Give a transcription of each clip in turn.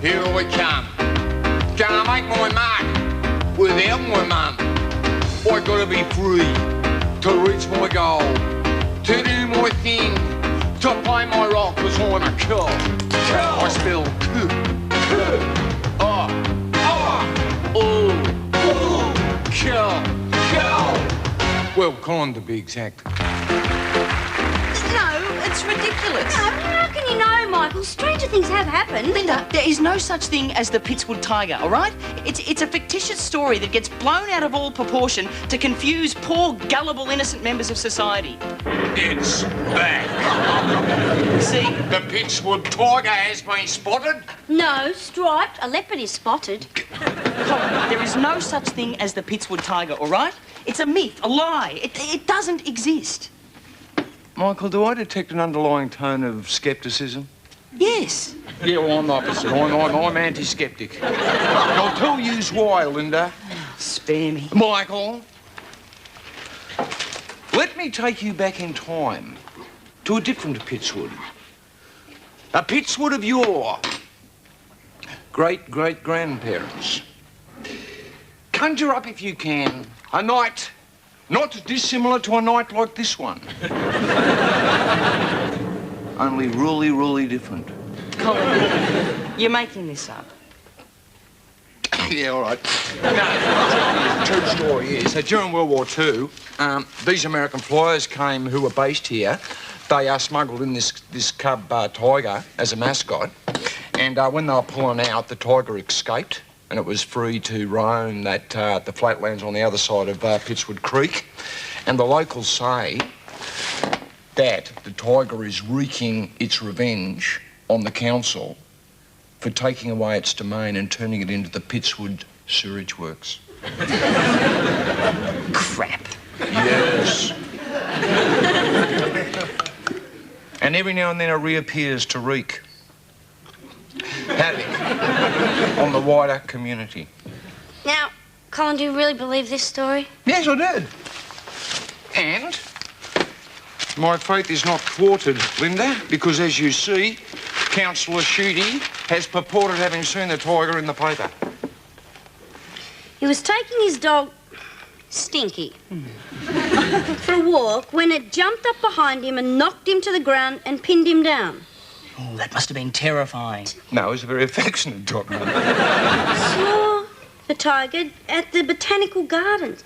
Here I come. Gonna make my mark without my mum. I gotta be free to reach my goal, to do my thing, to play my role, cause I'm a kill. I spell kill. Well, kind to be exact. No, it's ridiculous. No, how can you know, Michael? Stranger things have happened. Linda, there is no such thing as the Pittswood Tiger, all right? It's a fictitious story that gets blown out of all proportion to confuse poor, gullible, innocent members of society. It's back. See? The Pittswood Tiger has been spotted. No, striped. A leopard is spotted. Colin, there is no such thing as the Pittswood Tiger, all right? It's a myth, a lie. It doesn't exist. Michael, do I detect an underlying tone of scepticism? Yes. Yeah, well, I'm opposite. I'm anti-sceptic. I'll tell yous why, Linda. Spare me. Michael, let me take you back in time to a different Pittswood. A Pittswood of yore. Great-great-grandparents. Conjure up, if you can, a night not dissimilar to a night like this one. Only really different. Colin, you're making this up. Yeah, all right. No, true story is that during World War II, these American flyers came who were based here. They smuggled in this cub tiger as a mascot. And when they were pulling out, the tiger escaped. And it was free to roam the flatlands on the other side of Pittswood Creek. And the locals say that the tiger is wreaking its revenge on the council for taking away its domain and turning it into the Pittswood Sewage Works. Crap. Yes. And every now and then it reappears to wreak havoc on the wider community. Now, Colin, do you really believe this story? Yes, I did. And my faith is not thwarted, Linda, because as you see, Councillor Shooty has purported having seen the tiger in the paper. He was taking his dog, Stinky, for a walk when it jumped up behind him and knocked him to the ground and pinned him down. Oh, that must have been terrifying. No, it was a very affectionate dog. Saw the tiger at the Botanical Gardens.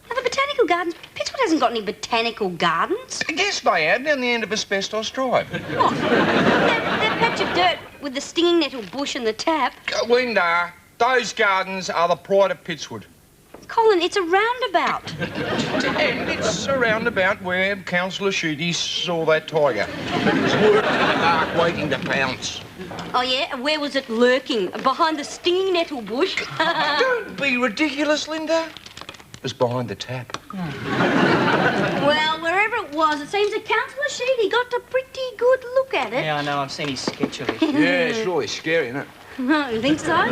Now, the Botanical Gardens? Pittswood hasn't got any botanical gardens. Yes, they have, down the end of Asbestos Drive. What? That patch of dirt with the stinging nettle bush and the tap. Linda, those gardens are the pride of Pittswood. Colin, it's a roundabout. And it's a roundabout where Councillor Shooty saw that tiger. It was lurking in the dark, waiting to pounce. Oh, yeah? And where was it lurking? Behind the stinging nettle bush? Don't be ridiculous, Linda. It was behind the tap. Well, wherever it was, it seems that Councillor Sheedy got a pretty good look at it. Yeah, I know. I've seen his sketch of it. Yeah, it's really scary, isn't it? You think so?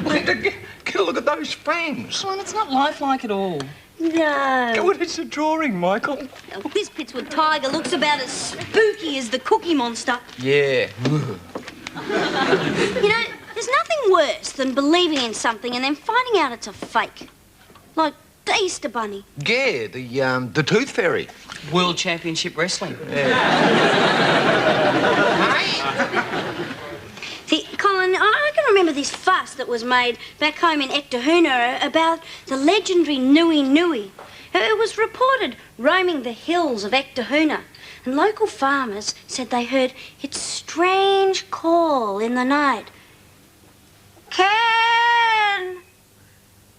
Linda, get a look at those fangs. Colin, it's not lifelike at all. No. Well, it's a drawing, Michael. This Pittswood tiger looks about as spooky as the Cookie Monster. Yeah. You know, there's nothing worse than believing in something and then finding out it's a fake. Like the Easter Bunny. Yeah, the Tooth Fairy. World Championship Wrestling. See, Colin, I can remember this fuss that was made back home in Ectohuna about the legendary Nui Nui. It was reported roaming the hills of Ectohuna, and local farmers said they heard its strange call in the night. Can!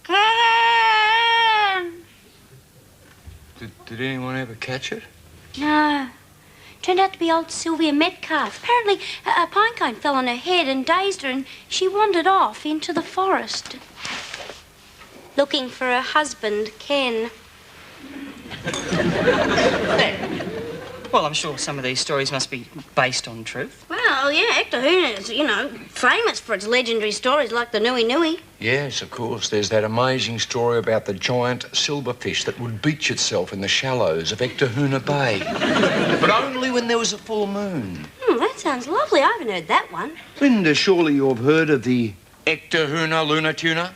Can! Did anyone ever catch it? No. Turned out to be old Sylvia Metcalf. Apparently, a pine cone fell on her head and dazed her, and she wandered off into the forest. Looking for her husband, Ken. Well, I'm sure some of these stories must be based on truth. Well, yeah, Ectohuna is, famous for its legendary stories like the Nui Nui. Yes, of course. There's that amazing story about the giant silverfish that would beach itself in the shallows of Ectohuna Bay. But only when there was a full moon. That's that sounds lovely. I haven't heard that one. Linda, surely you've heard of the Ectohuna Luna Tuna?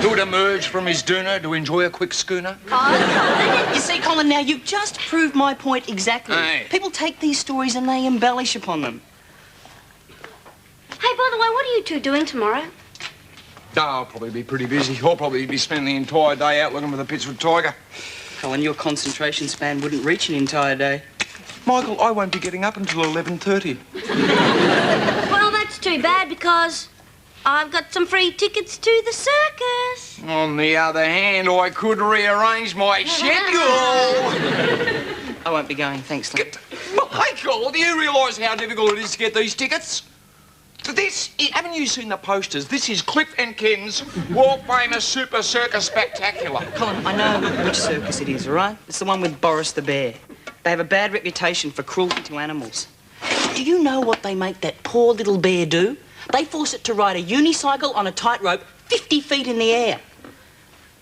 Who would emerge from his doona to enjoy a quick schooner? Oh, You see, Colin, now you've just proved my point exactly. Hey. People take these stories and they embellish upon them. hey, by the way, what are you two doing tomorrow? Oh, I'll probably be pretty busy. I'll probably be spending the entire day out looking for the Pittswood Tiger. Colin, your concentration span wouldn't reach an entire day. Michael, I won't be getting up until 11:30. Well, that's too bad because I've got some free tickets to the circus. On the other hand, I could rearrange my schedule. I won't be going, thanks, Lynn. Michael, do you realise how difficult it is to get these tickets? Haven't you seen the posters? This is Cliff and Ken's world-famous Super Circus Spectacular. Colin, I know which circus it is, all right? It's the one with Boris the bear. They have a bad reputation for cruelty to animals. Do you know what they make that poor little bear do? They force it to ride a unicycle on a tightrope 50 feet in the air.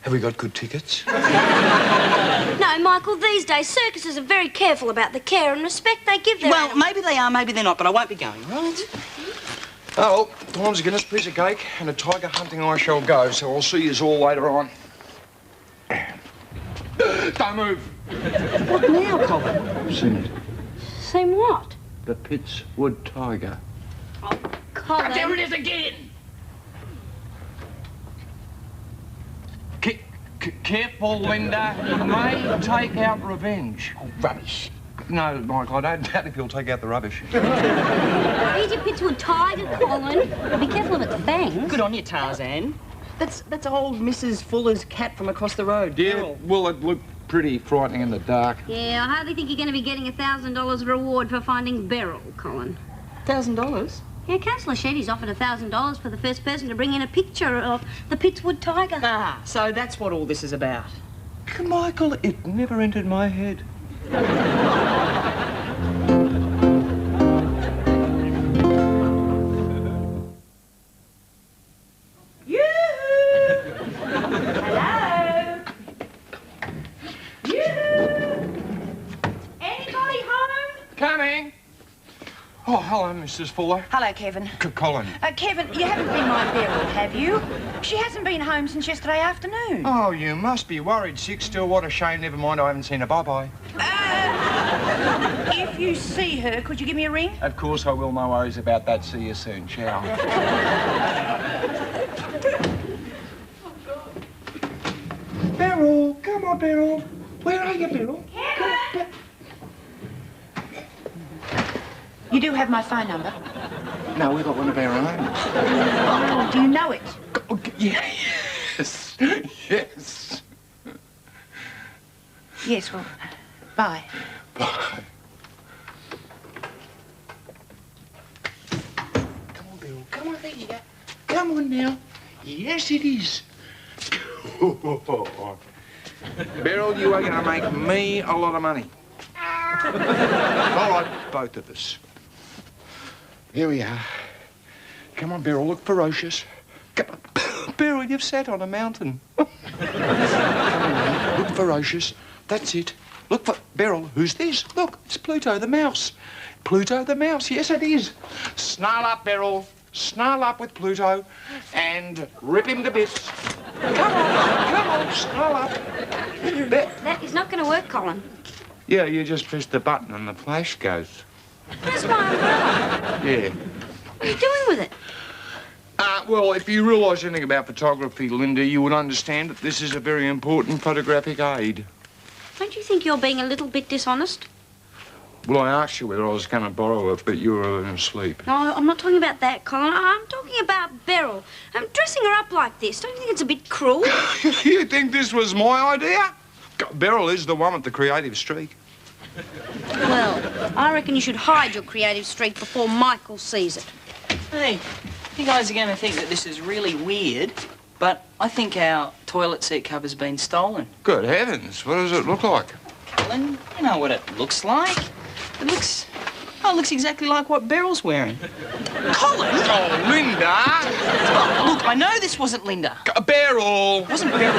Have we got good tickets? No, Michael, these days circuses are very careful about the care and respect they give their Well, animals. maybe they are, maybe they're not, but I won't be going, all right? Oh, well, time's a Guinness, piece of cake, and a tiger hunting I shall go, so I'll see yous all later on. Don't move. What now, Colin? Seen it. Seen what? The Pittswood Tiger. Oh, Colin. There it is again! Careful, Linda. He may take out revenge. Oh, rubbish. No, Michael, I don't doubt if he'll take out the rubbish. Here's your Pittswood Tiger, Colin. Be careful of its fangs. Good on you, Tarzan. That's old Mrs. Fuller's cat from across the road. Yeah, Beryl. well, it looked pretty frightening in the dark. Yeah, I hardly think you're going to be getting $1,000 reward for finding Beryl, Colin. $1,000? Yeah, Councillor Shetty's offered $1,000 for the first person to bring in a picture of the Pittswood Tiger. Ah, so that's what all this is about. Michael, it never entered my head. Coming. Oh, hello, Mrs. Fuller. Hello, Kevin. Colin. Kevin, you haven't been my Beryl, have you? She hasn't been home since yesterday afternoon. Oh, you must be worried, sick still. What a shame. Never mind, I haven't seen her. Bye-bye. If you see her, could you give me a ring? Of course I will. No worries about that. See you soon. Ciao. Beryl, come on, Beryl. Where are you, Beryl? Kevin! You do have my phone number? No, we've got one of our own. Oh, do you know it? Oh, yes. Yes. Yes, well, bye. Bye. Come on, Beryl. Come on, there you go. Come on now. Yes, it is. Beryl, you are going to make me a lot of money. All right, both of us. Here we are. Come on, Beryl, look ferocious. Come on. Beryl, you've sat on a mountain. Come on now, look ferocious. That's it. Look for... Beryl, who's this? Look, it's Pluto the mouse. Pluto the mouse, yes it is. Snarl up, Beryl. Snarl up with Pluto and rip him to bits. Come on, snarl up. That is not going to work, Colin. Yeah, you just press the button and the flash goes. Where's my umbrella? Yeah. What are you doing with it? Well, if you realise anything about photography, Linda, you would understand that this is a very important photographic aid. Don't you think you're being a little bit dishonest? Well, I asked you whether I was going to borrow it, but you were asleep. No, I'm not talking about that, Colin. I'm talking about Beryl. I'm dressing her up like this. Don't you think it's a bit cruel? You think this was my idea? Beryl is the one with the creative streak. Well, I reckon you should hide your creative streak before Michael sees it. Hey, you guys are going to think that this is really weird, but I think our toilet seat cover's been stolen. Good heavens, what does it look like? Colin, you know what it looks like. It looks Oh, it looks exactly like what Beryl's wearing. Colin! Oh, Linda! Look, I know this wasn't Linda. Beryl! It wasn't Beryl.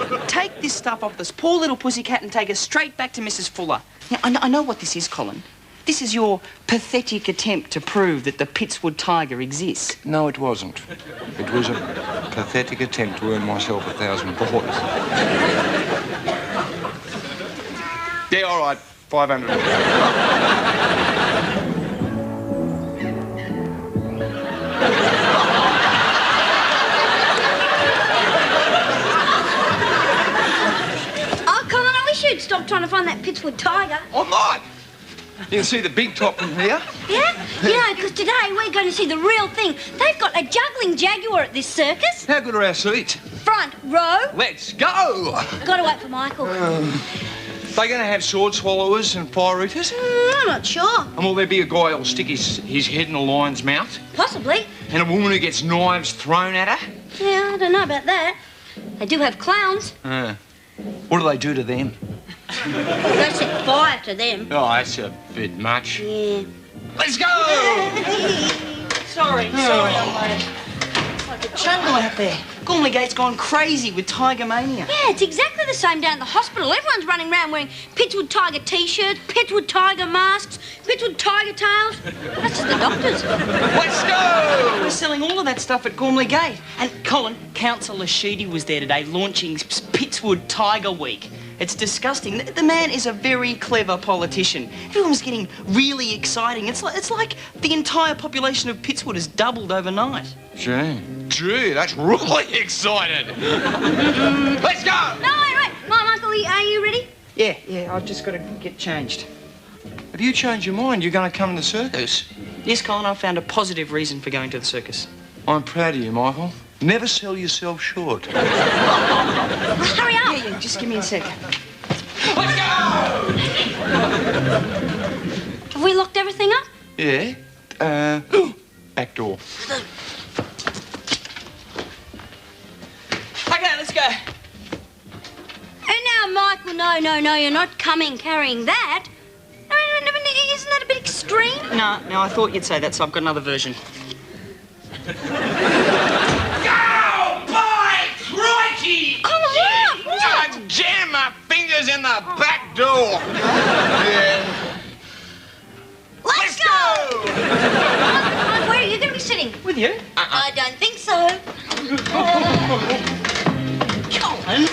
Look, take this stuff off this poor little pussycat and take her straight back to Mrs. Fuller. Now, I know what this is, Colin. This is your pathetic attempt to prove that the Pittswood Tiger exists. No, it wasn't. It was a pathetic attempt to earn myself 1,000 boys. Yeah, all right. 500. Oh, Colin, I wish you'd stop trying to find that Pittswood Tiger. I'm not. You can see the big top from here. Yeah? You know, because today we're going to see the real thing. They've got a juggling jaguar at this circus. How good are our seats? Front row. Let's go! Got to wait for Michael. They going to have sword swallowers and fire eaters? I'm not sure. And will there be a guy who'll stick his head in a lion's mouth? Possibly. And a woman who gets knives thrown at her? Yeah, I don't know about that. They do have clowns. What do they do to them? They set fire to them. Oh, that's a bit much. Yeah. Let's go! Sorry, I'm late. It's like a jungle out there. Gormley Gate's gone crazy with tiger mania. Yeah, it's exactly the same down at the hospital. Everyone's running around wearing Pittswood Tiger T-shirts, Pittswood Tiger masks, Pittswood Tiger tails. That's just the doctors. Let's go! We're selling all of that stuff at Gormley Gate. And Colin, Councillor Sheedy was there today launching Pittswood Tiger Week. It's disgusting. The man is a very clever politician. Everyone's getting really exciting. It's like the entire population of Pittswood has doubled overnight. Gee, that's really excited. Let's go! No, wait. Mum, Uncle, are you ready? Yeah, I've just got to get changed. Have you changed your mind? You're going to come to the circus? Yes, Colin, I've found a positive reason for going to the circus. I'm proud of you, Michael. Never sell yourself short. Hurry up. Yeah, just give me a sec. Let's go! Have we locked everything up? Yeah. Back door. Okay, let's go. And now, Michael, no, you're not coming carrying that. I mean, isn't that a bit extreme? No, I thought you'd say that, so I've got another version. Jam my fingers in the back door. Yeah. Let's go! Where are you going to be sitting? With you? I don't think so. Colin?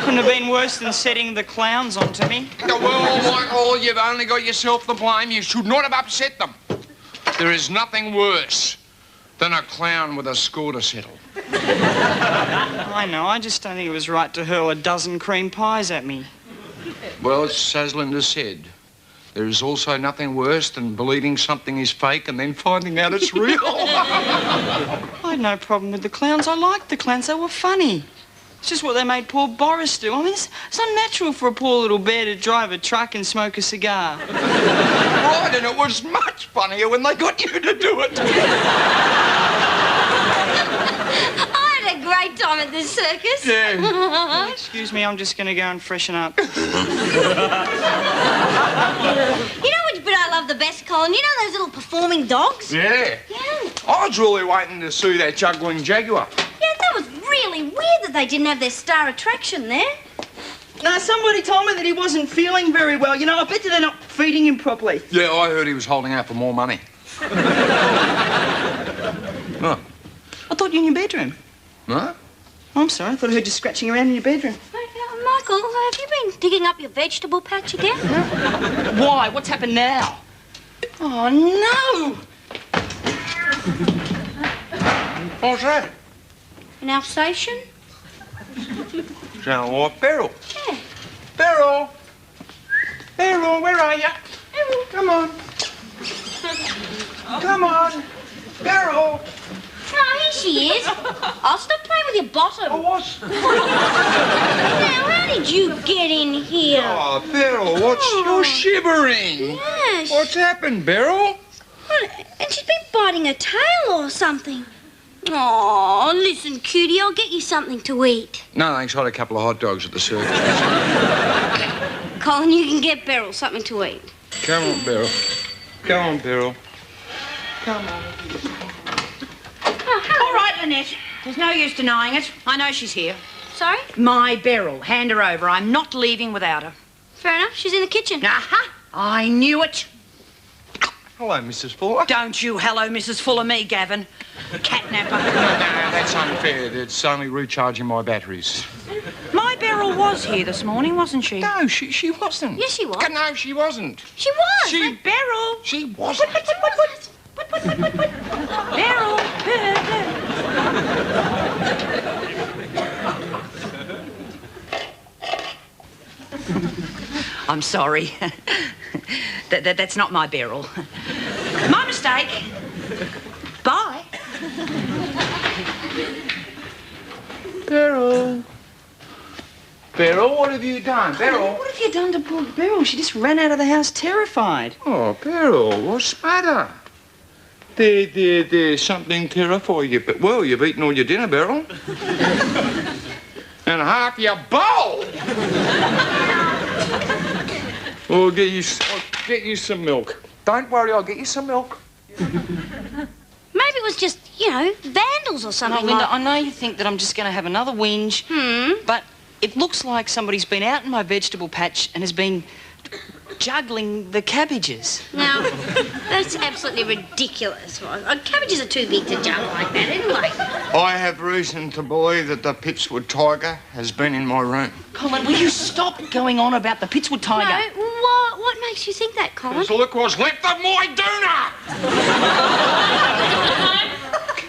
Couldn't have been worse than setting the clowns onto me. Well, Michael, you've only got yourself to blame. You should not have upset them. There is nothing worse than a clown with a score to settle. I know, I just don't think it was right to hurl a dozen cream pies at me. Well, as Linda said, there is also nothing worse than believing something is fake and then finding out it's real. I had no problem with the clowns. I liked the clowns. They were funny. It's just what they made poor Boris do. I mean, it's unnatural for a poor little bear to drive a truck and smoke a cigar. Right, and it was much funnier when they got you to do it. I had a great time at this circus. Yeah. Excuse me, I'm just going to go and freshen up. You know which bit I love the best, Colin? You know those little performing dogs? Yeah. Yeah. I was really waiting to see that juggling jaguar. Yeah, that was really weird that they didn't have their star attraction there. No, somebody told me that he wasn't feeling very well. You know, I bet you they're not feeding him properly. Yeah, I heard he was holding out for more money. What? I thought you were in your bedroom. No? Oh, I'm sorry. I thought I heard you scratching around in your bedroom. Michael, have you been digging up your vegetable patch again? Why? What's happened now? Oh, no! What's that? An Alsatian? Sound like Beryl. Yeah. Beryl! Beryl, where are you? Beryl. Come on. Come on. Beryl! No, she is. I'll stop playing with your bottom. I was. Now, how did you get in here? Oh, Beryl, what's... You're shivering. Yes. What's happened, Beryl? Well, and she's been biting her tail or something. Oh, listen, cutie, I'll get you something to eat. No, thanks. I had a couple of hot dogs at the circus. Colin, you can get Beryl something to eat. Come on, Beryl. Come on, Beryl. Come on. All right, Lynette. There's no use denying it. I know she's here. Sorry? My Beryl. Hand her over. I'm not leaving without her. Fair enough, she's in the kitchen. Aha! I knew it. Hello, Mrs. Fuller. Don't you hello Mrs. Fuller me, Gavin. Catnapper. No, that's unfair. It's only recharging my batteries. My Beryl was here this morning, wasn't she? No, she wasn't. Yes, she was. No, she wasn't. She was. She... Beryl. She wasn't. Beryl. I'm sorry. That's not my Beryl. My mistake. Bye. Beryl. Beryl, what have you done? Beryl? What have you done to poor Beryl? She just ran out of the house terrified. Oh, Beryl, what's the matter? There's something terror for you, but, well, you've eaten all your dinner, Beryl. And half your bowl. I'll get you some milk. Don't worry, I'll get you some milk. Maybe it was just, vandals or No, something. Linda, I know you think that I'm just going to have another whinge, but it looks like somebody's been out in my vegetable patch and has been juggling the cabbages. Now, that's absolutely ridiculous. Cabbages are too big to juggle like that anyway. I have reason to believe that the Pitswood tiger has been in my room. Colin, will you stop going on about the Pitswood tiger? No, what makes you think that, Colin? Because look what's left of my doona!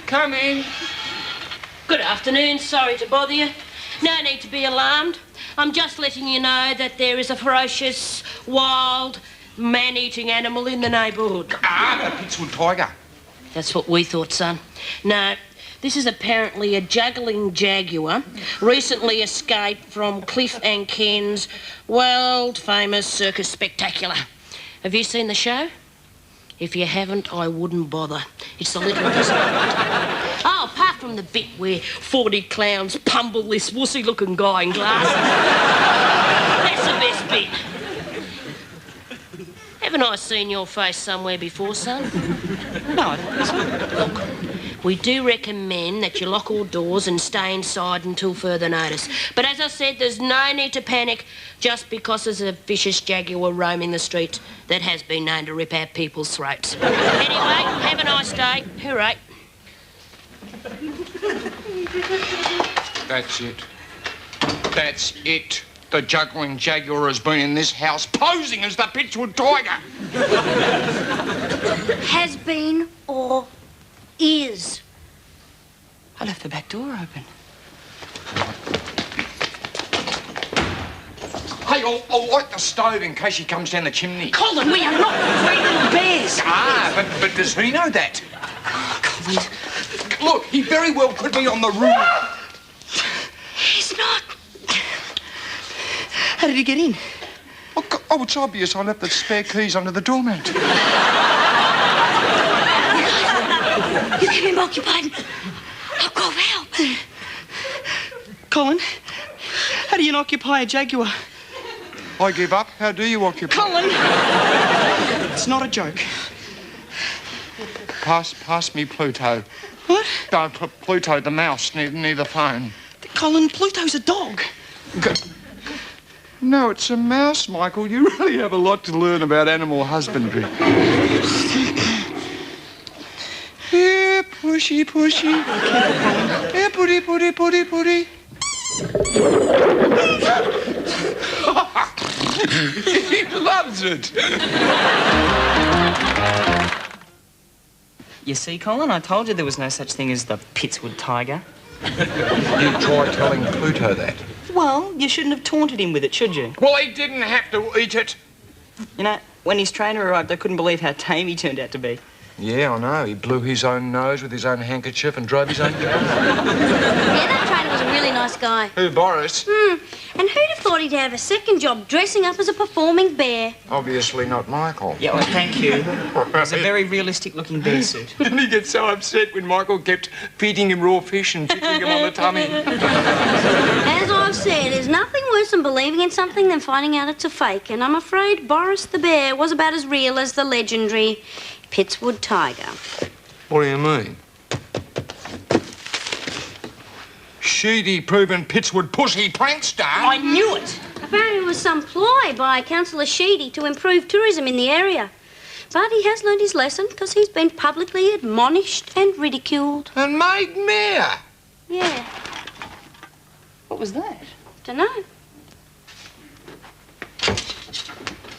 Come in. Good afternoon. Sorry to bother you. No need to be alarmed. I'm just letting you know that there is a ferocious, wild, man-eating animal in the neighbourhood. The Pitswood tiger. That's what we thought, son. No, this is apparently a juggling jaguar recently escaped from Cliff and Ken's world-famous circus spectacular. Have you seen the show? If you haven't, I wouldn't bother. It's a little disappointing. Oh, apart from the bit where 40 clowns pummel this wussy-looking guy in glasses. That's the best bit. Haven't I seen your face somewhere before, son? No, I don't think so. Look, we do recommend that you lock all doors and stay inside until further notice. But as I said, there's no need to panic just because there's a vicious jaguar roaming the streets that has been known to rip out people's throats. Anyway, have a nice day. Hooray. That's it. That's it. The juggling jaguar has been in this house posing as the Pitswood tiger. Has been or is? I left the back door open. Hey, I'll light the stove in case he comes down the chimney. Colin, we are not three little bears. But does he know that? Oh, Colin. Look, he very well could be on the roof. He's not. How did he get in? Oh, it's obvious I left the spare keys under the doormat. You keep him occupied. I'll go help. Colin, how do you occupy a jaguar? I give up. How do you occupy? Colin! It's not a joke. Pass me Pluto. What? Pluto, the mouse near the phone. Colin, Pluto's a dog. No, it's a mouse, Michael. You really have a lot to learn about animal husbandry. Here, pushy, pushy. Here, putty, putty, putty, putty. He loves it. You see, Colin, I told you there was no such thing as the Pitswood tiger. You try telling Pluto that. Well, you shouldn't have taunted him with it, should you? Well, he didn't have to eat it. You know, when his trainer arrived, I couldn't believe how tame he turned out to be. Yeah, I know. He blew his own nose with his own handkerchief and drove his own car. Yeah, that trainer was a really nice guy. Who, Boris? And who'd have thought he'd have a second job dressing up as a performing bear? Obviously not Michael. Yeah, well, thank you. It's a very realistic-looking bear suit. Didn't he get so upset when Michael kept feeding him raw fish and tickling him on the tummy? As I've said, there's nothing worse than believing in something than finding out it's a fake. And I'm afraid Boris the bear was about as real as the legendary Pittswood tiger. What do you mean? Sheedy proven Pittswood pussy prankster. I knew it! Apparently it was some ploy by Councillor Sheedy to improve tourism in the area. But he has learned his lesson because he's been publicly admonished and ridiculed. And made mayor. Yeah, What was that? dunno.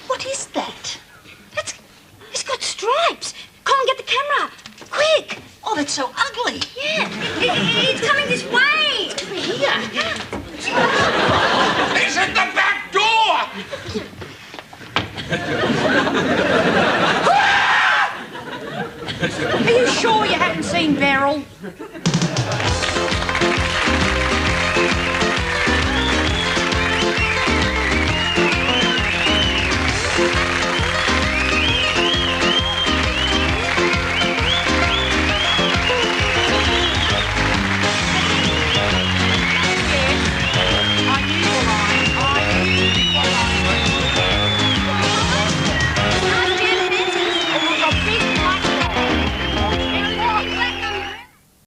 What is that? It's got stripes. Colin, get the camera. Quick. Oh, that's so ugly. Yeah, it's coming this way. It's at the back door. Are you sure you haven't seen Beryl?